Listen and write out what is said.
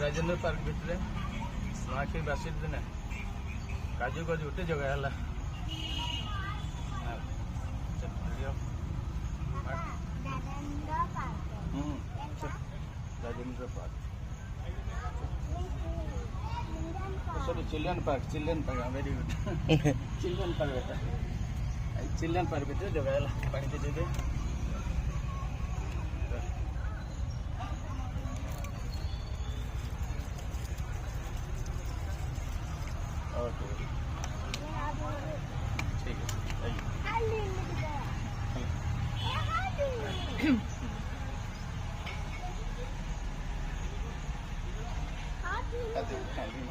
Rajendra park भितर नुआखाई बासी दिन काजू काजू गोटे जगह है Rajendra park sorry children park very good children park भितर जगह है पानी दे दे ओके ठीक है